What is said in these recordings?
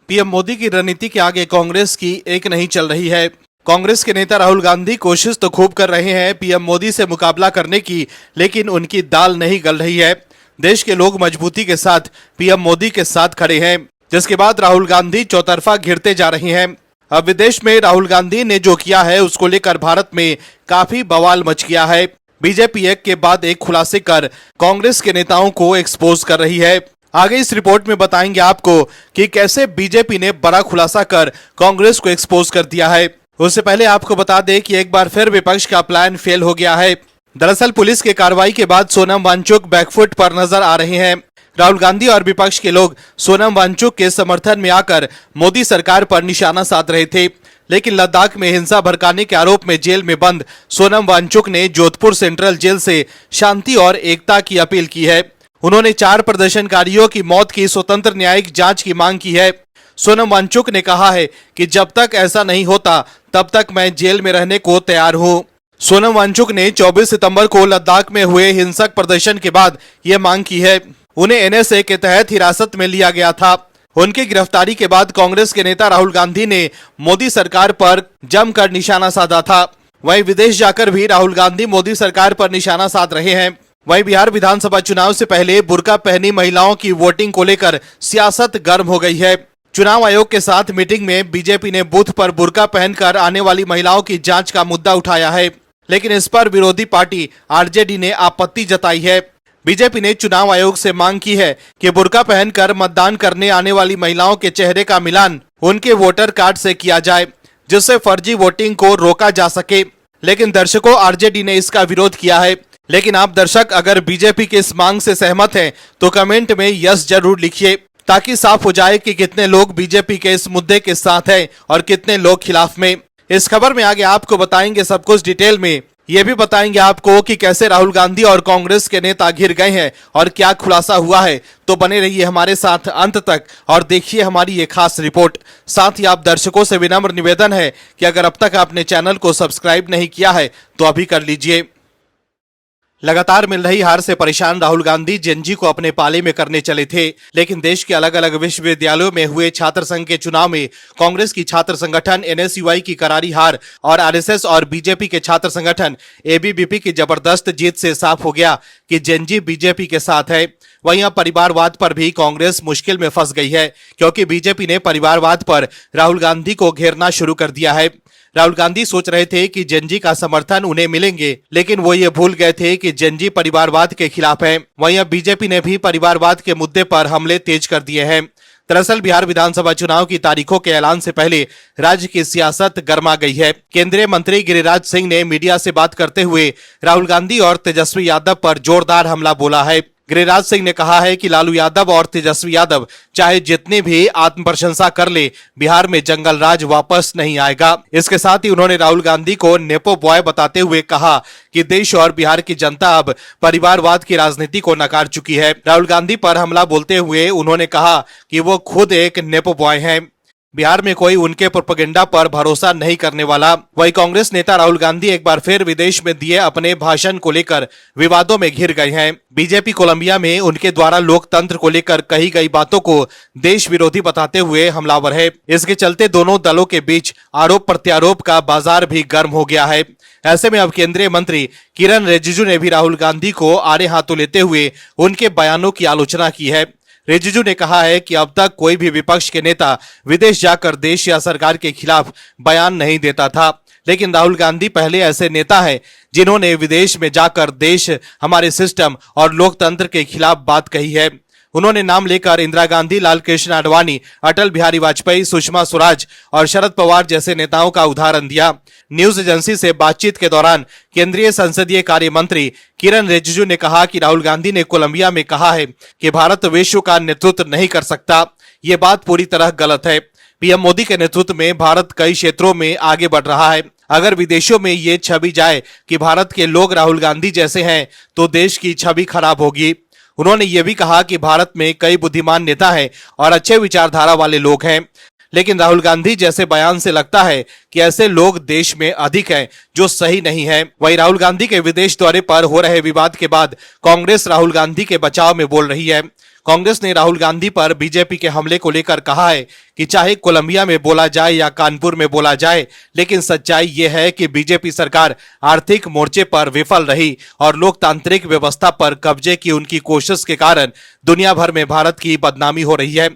PM Modi की रणनीति के आगे कांग्रेस की एक नहीं चल रही है। कांग्रेस के नेता राहुल गांधी कोशिश तो खूब कर रहे हैं पीएम मोदी से मुकाबला करने की, लेकिन उनकी दाल नहीं गल रही है। देश के लोग मजबूती के साथ पीएम मोदी के साथ खड़े हैं, जिसके बाद राहुल गांधी चौतरफा घिरते जा रहे हैं। अब विदेश में राहुल गांधी ने जो किया है उसको लेकर भारत में काफी बवाल मच गया है। बीजेपी एक के बाद एक खुलासे कर कांग्रेस के नेताओं को एक्सपोज कर रही है। आगे इस रिपोर्ट में बताएंगे आपको कि कैसे बीजेपी ने बड़ा खुलासा कर कांग्रेस को एक्सपोज कर दिया है। उससे पहले आपको बता दें कि एक बार फिर विपक्ष का प्लान फेल हो गया है। दरअसल पुलिस के कार्रवाई के बाद सोनम वांगचुक बैकफुट पर नजर आ रहे हैं। राहुल गांधी और विपक्ष के लोग सोनम वांगचुक के समर्थन में आकर मोदी सरकार पर निशाना साध रहे थे, लेकिन लद्दाख में हिंसा भड़काने के आरोप में जेल में बंद सोनम वांगचुक ने जोधपुर सेंट्रल जेल से शांति और एकता की अपील की है। उन्होंने 4 प्रदर्शनकारियों की मौत की स्वतंत्र न्यायिक जांच की मांग की है। सोनम वांगचुक ने कहा है कि जब तक ऐसा नहीं होता तब तक मैं जेल में रहने को तैयार हूं। सोनम वांगचुक ने 24 सितंबर को लद्दाख में हुए हिंसक प्रदर्शन के बाद ये मांग की है। उन्हें एनएसए के तहत हिरासत में लिया गया था। उनकी गिरफ्तारी के बाद कांग्रेस के नेता राहुल गांधी ने मोदी सरकार पर जमकर निशाना साधा था। वहीं विदेश जाकर भी राहुल गांधी मोदी सरकार पर निशाना साध रहे हैं। वहीं बिहार विधानसभा चुनाव से पहले बुर्का पहनी महिलाओं की वोटिंग को लेकर सियासत गर्म हो गई है। चुनाव आयोग के साथ मीटिंग में बीजेपी ने बूथ पर बुर्का पहनकर आने वाली महिलाओं की जांच का मुद्दा उठाया है, लेकिन इस पर विरोधी पार्टी आरजेडी ने आपत्ति जताई है। बीजेपी ने चुनाव आयोग से मांग की है कि बुर्का पहनकर मतदान करने आने वाली महिलाओं के चेहरे का मिलान उनके वोटर कार्ड से किया जाए, जिससे फर्जी वोटिंग को रोका जा सके। लेकिन दर्शकों, आरजेडी ने इसका विरोध किया है। लेकिन आप दर्शक अगर बीजेपी की इस मांग से सहमत हैं तो कमेंट में यस जरूर लिखिए, ताकि साफ हो जाए कि कितने लोग बीजेपी के इस मुद्दे के साथ हैं और कितने लोग खिलाफ में। इस खबर में आगे आपको बताएंगे सब कुछ डिटेल में। ये भी बताएंगे आपको कि कैसे राहुल गांधी और कांग्रेस के नेता घिर गए हैं और क्या खुलासा हुआ है। तो बने रहिए हमारे साथ अंत तक और देखिए हमारी ये खास रिपोर्ट। साथ ही आप दर्शकों से विनम्र निवेदन है कि अगर अब तक आपने चैनल को सब्सक्राइब नहीं किया है तो अभी कर लीजिए। लगातार मिल रही हार से परेशान राहुल गांधी जेएनजी को अपने पाले में करने चले थे, लेकिन देश के अलग अलग विश्वविद्यालयों में हुए छात्र संघ के चुनाव में कांग्रेस की छात्र संगठन एनएसयूआई की करारी हार और आरएसएस और बीजेपी के छात्र संगठन एबीवीपी की जबरदस्त जीत से साफ हो गया कि जेएनजी बीजेपी के साथ है। वहीं अब परिवारवाद पर भी कांग्रेस मुश्किल में फंस गई है, क्योंकि बीजेपी ने परिवारवाद पर राहुल गांधी को घेरना शुरू कर दिया है। राहुल गांधी सोच रहे थे कि जेएनजी का समर्थन उन्हें मिलेंगे, लेकिन वो ये भूल गए थे कि जेएनजी परिवारवाद के खिलाफ है। वहीं अब बीजेपी ने भी परिवारवाद के मुद्दे पर हमले तेज कर दिए हैं। दरअसल बिहार विधानसभा चुनाव की तारीखों के ऐलान से पहले राज्य की सियासत गर्मा गई है। केंद्रीय मंत्री गिरिराज सिंह ने मीडिया से बात करते हुए राहुल गांधी और तेजस्वी यादव पर जोरदार हमला बोला है। गिरिराज सिंह ने कहा है कि लालू यादव और तेजस्वी यादव चाहे जितनी भी आत्म प्रशंसा कर ले, बिहार में जंगल राज वापस नहीं आएगा। इसके साथ ही उन्होंने राहुल गांधी को नेपो बॉय बताते हुए कहा कि देश और बिहार की जनता अब परिवारवाद की राजनीति को नकार चुकी है। राहुल गांधी पर हमला बोलते हुए उन्होंने कहा कि वो खुद एक नेपो बॉय हैं। बिहार में कोई उनके प्रोपेगेंडा पर भरोसा नहीं करने वाला। वही कांग्रेस नेता राहुल गांधी एक बार फिर विदेश में दिए अपने भाषण को लेकर विवादों में घिर गए हैं। बीजेपी कोलंबिया में उनके द्वारा लोकतंत्र को लेकर कही गई बातों को देश विरोधी बताते हुए हमलावर है। इसके चलते दोनों दलों के बीच आरोप प्रत्यारोप का बाजार भी गर्म हो गया है। ऐसे में अब केंद्रीय मंत्री किरण रिजिजू ने भी राहुल गांधी को आड़े हाथों लेते हुए उनके बयानों की आलोचना की है। रिजिजू ने कहा है कि अब तक कोई भी विपक्ष के नेता विदेश जाकर देश या सरकार के खिलाफ बयान नहीं देता था, लेकिन राहुल गांधी पहले ऐसे नेता हैं जिन्होंने विदेश में जाकर देश, हमारे सिस्टम और लोकतंत्र के खिलाफ बात कही है। उन्होंने नाम लेकर इंदिरा गांधी, लाल कृष्ण आडवाणी, अटल बिहारी वाजपेयी, सुषमा स्वराज और शरद पवार जैसे नेताओं का उदाहरण दिया। न्यूज एजेंसी से बातचीत के दौरान केंद्रीय संसदीय कार्य मंत्री किरण रिजिजू ने कहा कि राहुल गांधी ने कोलंबिया में कहा है कि भारत विश्व का नेतृत्व नहीं कर सकता। ये बात पूरी तरह गलत है। पीएम मोदी के नेतृत्व में भारत कई क्षेत्रों में आगे बढ़ रहा है। अगर विदेशों में ये छवि जाए कि भारत के लोग राहुल गांधी जैसे हैं तो देश की छवि खराब होगी। उन्होंने ये भी कहा कि भारत में कई बुद्धिमान नेता हैं और अच्छे विचारधारा वाले लोग हैं, लेकिन राहुल गांधी जैसे बयान से लगता है कि ऐसे लोग देश में अधिक हैं, जो सही नहीं है। वहीं राहुल गांधी के विदेश दौरे पर हो रहे विवाद के बाद कांग्रेस राहुल गांधी के बचाव में बोल रही है। कांग्रेस ने राहुल गांधी पर बीजेपी के हमले को लेकर कहा है कि चाहे कोलंबिया में बोला जाए या कानपुर में बोला जाए, लेकिन सच्चाई ये है कि बीजेपी सरकार आर्थिक मोर्चे पर विफल रही और लोकतांत्रिक व्यवस्था पर कब्जे की उनकी कोशिश के कारण दुनिया भर में भारत की बदनामी हो रही है।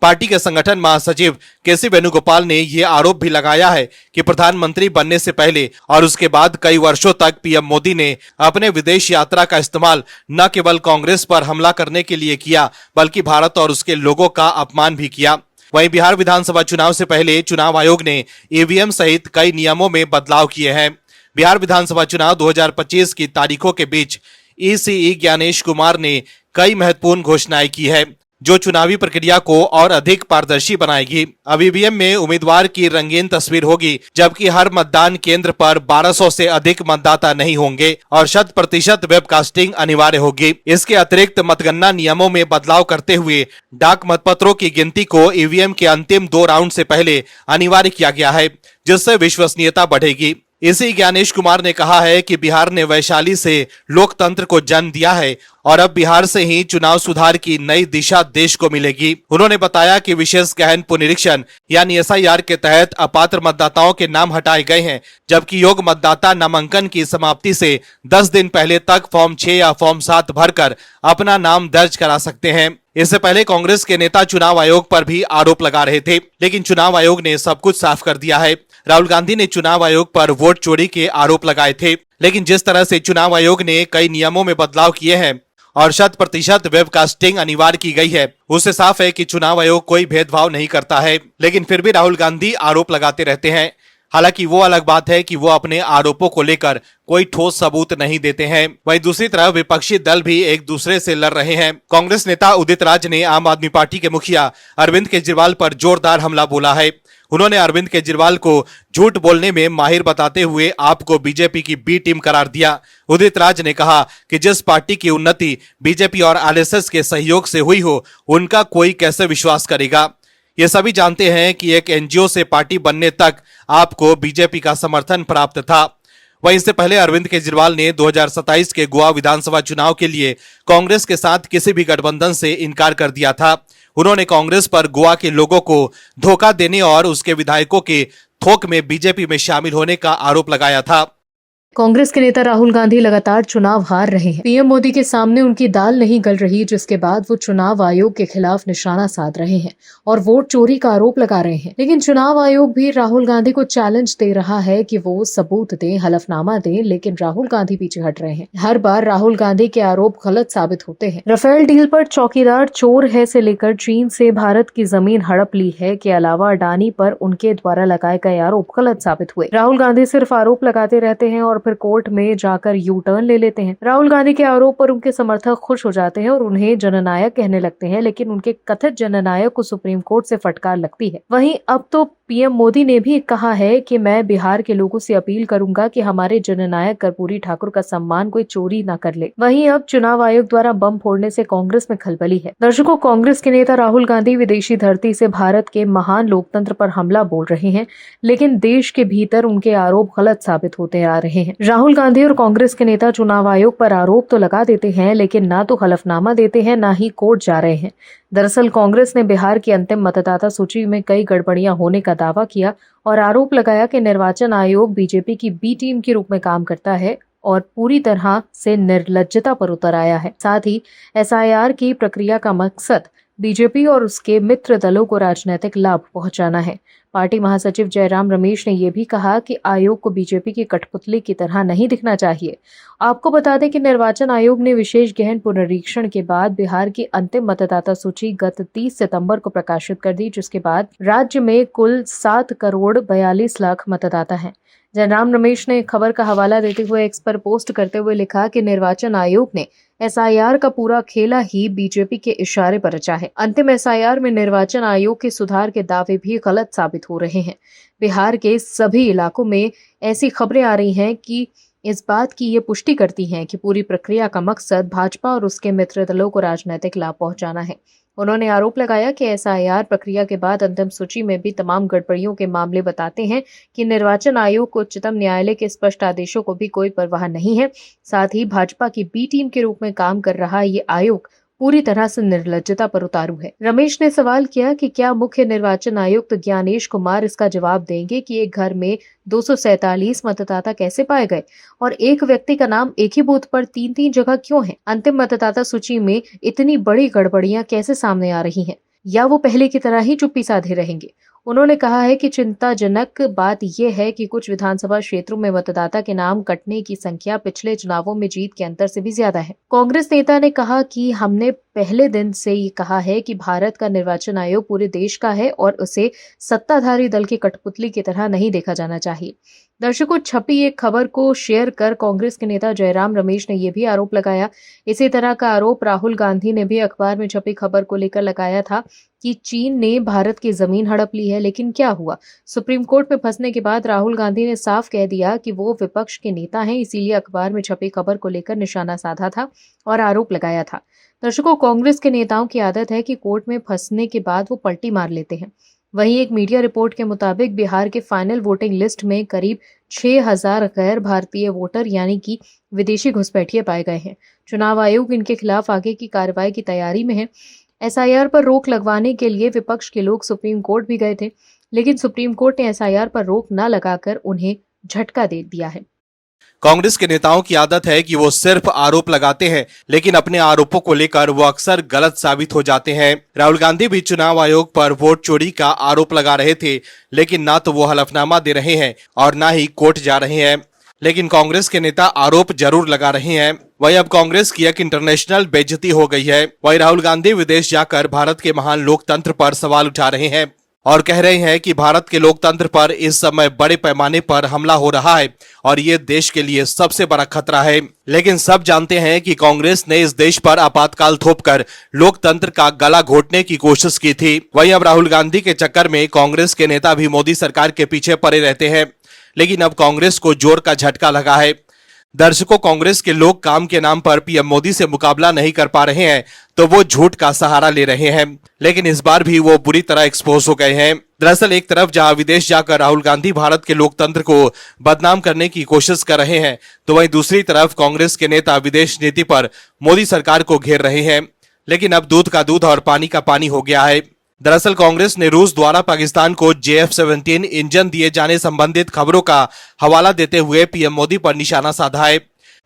पार्टी के संगठन महासचिव केसी वेणुगोपाल ने यह आरोप भी लगाया है कि प्रधानमंत्री बनने से पहले और उसके बाद कई वर्षों तक पीएम मोदी ने अपने विदेश यात्रा का इस्तेमाल न केवल कांग्रेस पर हमला करने के लिए किया, बल्कि भारत और उसके लोगों का अपमान भी किया। वहीं बिहार विधानसभा चुनाव से पहले चुनाव आयोग ने ईवीएम सहित कई नियमों में बदलाव किए हैं। बिहार विधानसभा चुनाव 2025 की तारीखों के बीच ईसीई ज्ञानेश कुमार ने कई महत्वपूर्ण घोषणाएं की है, जो चुनावी प्रक्रिया को और अधिक पारदर्शी बनाएगी। अब ईवीएम में उम्मीदवार की रंगीन तस्वीर होगी, जबकि हर मतदान केंद्र पर 1200 से अधिक मतदाता नहीं होंगे और 100% वेबकास्टिंग अनिवार्य होगी। इसके अतिरिक्त मतगणना नियमों में बदलाव करते हुए डाक मतपत्रों की गिनती को ईवीएम के अंतिम 2 राउंड से पहले अनिवार्य किया गया है, जिससे विश्वसनीयता बढ़ेगी। इसी ज्ञानेश कुमार ने कहा है कि बिहार ने वैशाली से लोकतंत्र को जन्म दिया है और अब बिहार से ही चुनाव सुधार की नई दिशा देश को मिलेगी। उन्होंने बताया कि विशेष गहन पुनरीक्षण यानी एसआईआर के तहत अपात्र मतदाताओं के नाम हटाए गए हैं, जबकि योग्य मतदाता नामांकन की समाप्ति से 10 दिन पहले तक फॉर्म 6 या फॉर्म 7 भरकर अपना नाम दर्ज करा सकते हैं। इससे पहले कांग्रेस के नेता चुनाव आयोग पर भी आरोप लगा रहे थे, लेकिन चुनाव आयोग ने सब कुछ साफ कर दिया है। राहुल गांधी ने चुनाव आयोग पर वोट चोरी के आरोप लगाए थे, लेकिन जिस तरह से चुनाव आयोग ने कई नियमों में बदलाव किए हैं और 100% वेबकास्टिंग अनिवार्य की गई है, उससे साफ है कि चुनाव आयोग कोई भेदभाव नहीं करता है। लेकिन फिर भी राहुल गांधी आरोप लगाते रहते हैं। हालांकि वो अलग बात है कि वो अपने आरोपों को लेकर कोई ठोस सबूत नहीं देते हैं। वहीं दूसरी तरफ विपक्षी दल भी एक दूसरे से लड़ रहे हैं। कांग्रेस नेता उदित राज ने आम आदमी पार्टी के मुखिया अरविंद केजरीवाल पर जोरदार हमला बोला है। उन्होंने अरविंद केजरीवाल को झूठ बोलने में माहिर बताते हुए आपको बीजेपी की बी टीम करार दिया। उदित राज ने कहा कि जिस पार्टी की उन्नति बीजेपी और आरएसएस के सहयोग से हुई हो, उनका कोई कैसे विश्वास करेगा। ये सभी जानते हैं कि एक एनजीओ से पार्टी बनने तक आपको बीजेपी का समर्थन प्राप्त था। वहीं इससे पहले अरविंद केजरीवाल ने 2027 के गोवा विधानसभा चुनाव के लिए कांग्रेस के साथ किसी भी गठबंधन से इनकार कर दिया था। उन्होंने कांग्रेस पर गोवा के लोगों को धोखा देने और उसके विधायकों के थोक में बीजेपी में शामिल होने का आरोप लगाया था। कांग्रेस के नेता राहुल गांधी लगातार चुनाव हार रहे हैं। पीएम मोदी के सामने उनकी दाल नहीं गल रही, जिसके बाद वो चुनाव आयोग के खिलाफ निशाना साध रहे हैं और वोट चोरी का आरोप लगा रहे हैं। लेकिन चुनाव आयोग भी राहुल गांधी को चैलेंज दे रहा है कि वो सबूत दें, हलफनामा दें, लेकिन राहुल गांधी पीछे हट रहे हैं। हर बार राहुल गांधी के आरोप गलत साबित होते हैं। राफेल डील पर चौकीदार चोर है से लेकर चीन से भारत की जमीन हड़प ली है के अलावा अडानी पर उनके द्वारा लगाए गए आरोप गलत साबित हुए। राहुल गांधी सिर्फ आरोप लगाते रहते हैं और फिर कोर्ट में जाकर यू टर्न ले लेते हैं। राहुल गांधी के आरोप पर उनके समर्थक खुश हो जाते हैं और उन्हें जननायक कहने लगते हैं, लेकिन उनके कथित जननायक को सुप्रीम कोर्ट से फटकार लगती है। वहीं अब तो पीएम मोदी ने भी कहा है कि मैं बिहार के लोगों से अपील करूंगा कि हमारे जननायक कर्पूरी ठाकुर का सम्मान कोई चोरी न कर ले। वहीं अब चुनाव आयोग द्वारा बम फोड़ने से कांग्रेस में खलबली है। दर्शकों, कांग्रेस के नेता राहुल गांधी विदेशी धरती से भारत के महान लोकतंत्र पर हमला बोल रहे हैं, लेकिन देश के भीतर उनके आरोप गलत साबित होते आ रहे हैं। राहुल गांधी और कांग्रेस के नेता चुनाव आयोग पर आरोप तो लगा देते हैं, लेकिन ना तो हलफनामा देते हैं, ना ही कोर्ट जा रहे हैं। दरअसल कांग्रेस ने बिहार की अंतिम मतदाता सूची में कई गड़बड़ियां होने का दावा किया और आरोप लगाया कि निर्वाचन आयोग बीजेपी की बी टीम के रूप में काम करता है और पूरी तरह से निर्लज्जता पर उतर आया है। साथ ही एसआईआर की प्रक्रिया का मकसद बीजेपी और उसके मित्र दलों को राजनीतिक लाभ पहुंचाना है। पार्टी महासचिव जयराम रमेश ने यह भी कहा कि आयोग को बीजेपी की कठपुतली की तरह नहीं दिखना चाहिए। आपको बता दें कि निर्वाचन आयोग ने विशेष गहन पुनरीक्षण के बाद बिहार की अंतिम मतदाता सूची गत 30 सितंबर को प्रकाशित कर दी, जिसके बाद राज्य में कुल 7 करोड़ 42 लाख मतदाता हैं। जयराम रमेश ने खबर का हवाला देते हुए एक्स पर पोस्ट करते हुए लिखा कि निर्वाचन आयोग ने एसआईआर का पूरा खेला ही बीजेपी के इशारे पर रचा है। अंतिम एसआईआर में निर्वाचन आयोग के सुधार के दावे भी गलत साबित हो रहे हैं। बिहार के सभी इलाकों में ऐसी खबरें आ रही हैं कि इस बात की ये पुष्टि करती हैं कि पूरी प्रक्रिया का मकसद भाजपा और उसके मित्र दलों को राजनीतिक लाभ पहुंचाना है। उन्होंने आरोप लगाया कि एसआईआर प्रक्रिया के बाद अंतिम सूची में भी तमाम गड़बड़ियों के मामले बताते हैं कि निर्वाचन आयोग को उच्चतम न्यायालय के स्पष्ट आदेशों को भी कोई परवाह नहीं है। साथ ही भाजपा की बी टीम के रूप में काम कर रहा ये आयोग पूरी तरह से निर्लज्जता पर उतारू है। रमेश ने सवाल किया कि क्या मुख्य निर्वाचन आयुक्त ज्ञानेश कुमार इसका जवाब देंगे कि एक घर में 247 मतदाता कैसे पाए गए और एक व्यक्ति का नाम एक ही बूथ पर 3-3 जगह क्यों है? अंतिम मतदाता सूची में इतनी बड़ी गड़बड़ियां कैसे सामने आ रही हैं? या वो पहले की तरह ही चुप्पी साधे रहेंगे? उन्होंने कहा है कि चिंताजनक बात यह है कि कुछ विधानसभा क्षेत्रों में मतदाता के नाम कटने की संख्या पिछले चुनावों में जीत के अंतर से भी ज्यादा है। कांग्रेस नेता ने कहा कि हमने पहले दिन से ये कहा है कि भारत का निर्वाचन आयोग पूरे देश का है और उसे सत्ताधारी दल की कठपुतली की तरह नहीं देखा जाना चाहिए। दर्शकों, छपी एक खबर को शेयर कर कांग्रेस के नेता जयराम रमेश ने यह भी आरोप लगाया। इसी तरह का आरोप राहुल गांधी ने भी अखबार में छपी खबर को लेकर लगाया था कि चीन ने भारत की जमीन हड़प ली है। लेकिन क्या हुआ? सुप्रीम कोर्ट में फंसने के बाद राहुल गांधी ने साफ कह दिया कि वो विपक्ष के नेता हैं, इसीलिए अखबार में छपी खबर को लेकर निशाना साधा था और आरोप लगाया था। दर्शकों, कांग्रेस के नेताओं की आदत है कि कोर्ट में फंसने के बाद वो पलटी मार लेते हैं। वहीं एक मीडिया रिपोर्ट के मुताबिक बिहार के फाइनल वोटिंग लिस्ट में करीब 6,000 गैर भारतीय वोटर यानी कि विदेशी घुसपैठिए पाए गए हैं। चुनाव आयोग इनके खिलाफ आगे की कार्रवाई की तैयारी में है। एसआईआर पर रोक लगवाने के लिए विपक्ष के लोग सुप्रीम कोर्ट भी गए थे, लेकिन सुप्रीम कोर्ट ने एसआईआर पर रोक न लगाकर उन्हें झटका दे दिया है। कांग्रेस के नेताओं की आदत है कि वो सिर्फ आरोप लगाते हैं, लेकिन अपने आरोपों को लेकर वो अक्सर गलत साबित हो जाते हैं। राहुल गांधी भी चुनाव आयोग पर वोट चोरी का आरोप लगा रहे थे, लेकिन ना तो वो हलफनामा दे रहे हैं और ना ही कोर्ट जा रहे हैं। लेकिन कांग्रेस के नेता आरोप जरूर लगा रहे हैं। वहीं अब कांग्रेस की एक इंटरनेशनल बेइज्जती हो गई है। वहीं राहुल गांधी विदेश जाकर भारत के महान लोकतंत्र पर सवाल उठा रहे हैं और कह रहे हैं कि भारत के लोकतंत्र पर इस समय बड़े पैमाने पर हमला हो रहा है और ये देश के लिए सबसे बड़ा खतरा है। लेकिन सब जानते हैं कि कांग्रेस ने इस देश पर आपातकाल थोपकर लोकतंत्र का गला घोटने की कोशिश की थी। वहीं अब राहुल गांधी के चक्कर में कांग्रेस के नेता भी मोदी सरकार के पीछे पड़े रहते हैं, लेकिन अब कांग्रेस को जोर का झटका लगा है। दर्शकों, कांग्रेस के लोग काम के नाम पर पीएम मोदी से मुकाबला नहीं कर पा रहे हैं तो वो झूठ का सहारा ले रहे हैं, लेकिन इस बार भी वो बुरी तरह एक्सपोज हो गए हैं। दरअसल एक तरफ जहां विदेश जाकर राहुल गांधी भारत के लोकतंत्र को बदनाम करने की कोशिश कर रहे हैं, तो वहीं दूसरी तरफ कांग्रेस के नेता विदेश नीति पर मोदी सरकार को घेर रहे हैं। लेकिन अब दूध का दूध और पानी का पानी हो गया है। दरअसल कांग्रेस ने रूस द्वारा पाकिस्तान को JF-17 इंजन दिए जाने संबंधित खबरों का हवाला देते हुए पीएम मोदी पर निशाना साधा है।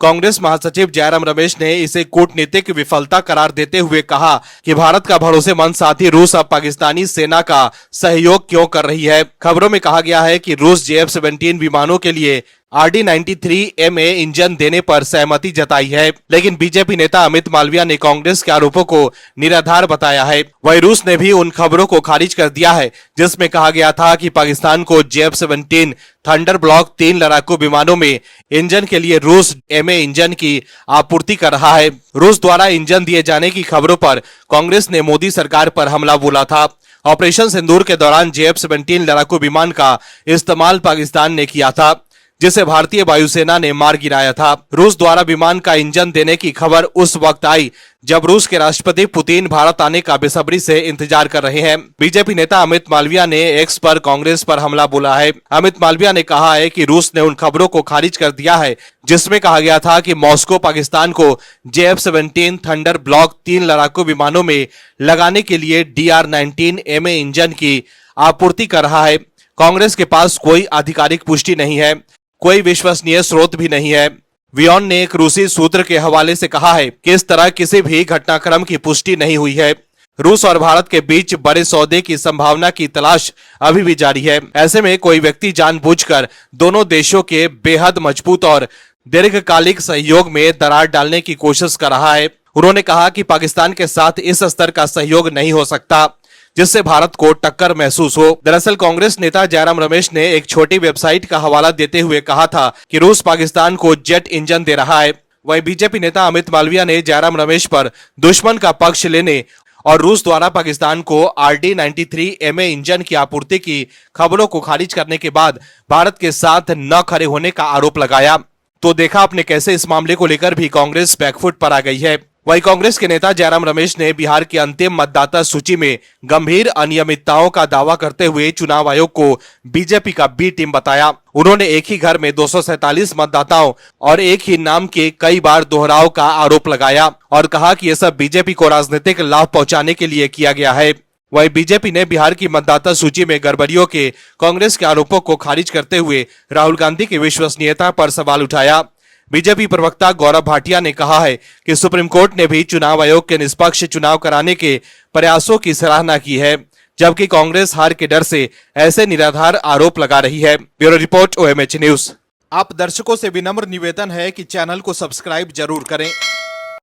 कांग्रेस महासचिव जयराम रमेश ने इसे कूटनीतिक विफलता करार देते हुए कहा कि भारत का भरोसेमंद साथी रूस अब पाकिस्तानी सेना का सहयोग क्यों कर रही है। खबरों में कहा गया है कि रूस JF-17 विमानों के लिए RD-93MA इंजन देने पर सहमति जताई है, लेकिन बीजेपी नेता अमित मालविया ने कांग्रेस के आरोपों को निराधार बताया है। वहीं रूस ने भी उन खबरों को खारिज कर दिया है जिसमें कहा गया था कि पाकिस्तान को JF-17 थंडर ब्लॉक 3 लड़ाकू विमानों में इंजन के लिए रूस MA इंजन की आपूर्ति कर रहा है। रूस द्वारा इंजन दिए जाने की खबरों पर कांग्रेस ने मोदी सरकार पर हमला बोला था। ऑपरेशन सिंदूर के दौरान JF-17 लड़ाकू विमान का इस्तेमाल पाकिस्तान ने किया था, जिसे भारतीय वायुसेना ने मार गिराया था। रूस द्वारा विमान का इंजन देने की खबर उस वक्त आई जब रूस के राष्ट्रपति पुतिन भारत आने का बेसब्री से इंतजार कर रहे हैं। बीजेपी नेता अमित मालविया ने एक्स पर कांग्रेस पर हमला बोला है। अमित मालविया ने कहा है कि रूस ने उन खबरों को खारिज कर दिया है जिसमें कहा गया था कि मॉस्को पाकिस्तान को JF-17 थंडर ब्लॉक 3 लड़ाकू विमानों में लगाने के लिए DR-19MA इंजन की आपूर्ति कर रहा है। कांग्रेस के पास कोई आधिकारिक पुष्टि नहीं है, कोई विश्वसनीय स्रोत भी नहीं है। वियॉन ने एक रूसी सूत्र के हवाले से कहा है कि इस तरह किसी भी घटनाक्रम की पुष्टि नहीं हुई है। रूस और भारत के बीच बड़े सौदे की संभावना की तलाश अभी भी जारी है। ऐसे में कोई व्यक्ति जानबूझकर दोनों देशों के बेहद मजबूत और दीर्घकालिक सहयोग में दरार डालने की कोशिश कर रहा है। उन्होंने कहा कि पाकिस्तान के साथ इस स्तर का सहयोग नहीं हो सकता जिससे भारत को टक्कर महसूस हो। दरअसल कांग्रेस नेता जयराम रमेश ने एक छोटी वेबसाइट का हवाला देते हुए कहा था कि रूस पाकिस्तान को जेट इंजन दे रहा है। वहीं बीजेपी नेता अमित मालविया ने जयराम रमेश पर दुश्मन का पक्ष लेने और रूस द्वारा पाकिस्तान को RD-93MA इंजन की आपूर्ति की खबरों को खारिज करने के बाद भारत के साथ न खड़े होने का आरोप लगाया। तो देखा आपने कैसे इस मामले को लेकर भी कांग्रेस बैकफुट पर आ गई है। वहीं कांग्रेस के नेता जयराम रमेश ने बिहार की अंतिम मतदाता सूची में गंभीर अनियमितताओं का दावा करते हुए चुनाव आयोग को बीजेपी का बी टीम बताया। उन्होंने एक ही घर में 247 मतदाताओं और एक ही नाम के कई बार दोहराव का आरोप लगाया और कहा कि यह सब बीजेपी को राजनीतिक लाभ पहुंचाने के लिए किया गया है। वहीं बीजेपी ने बिहार की मतदाता सूची में गड़बड़ियों के कांग्रेस के आरोपों को खारिज करते हुए राहुल गांधी की विश्वसनीयता पर सवाल उठाया। बीजेपी प्रवक्ता गौरव भाटिया ने कहा है कि सुप्रीम कोर्ट ने भी चुनाव आयोग के निष्पक्ष चुनाव कराने के प्रयासों की सराहना की है, जबकि कांग्रेस हार के डर से ऐसे निराधार आरोप लगा रही है। Bureau report OMH news. आप दर्शकों से विनम्र निवेदन है कि चैनल को सब्सक्राइब जरूर करें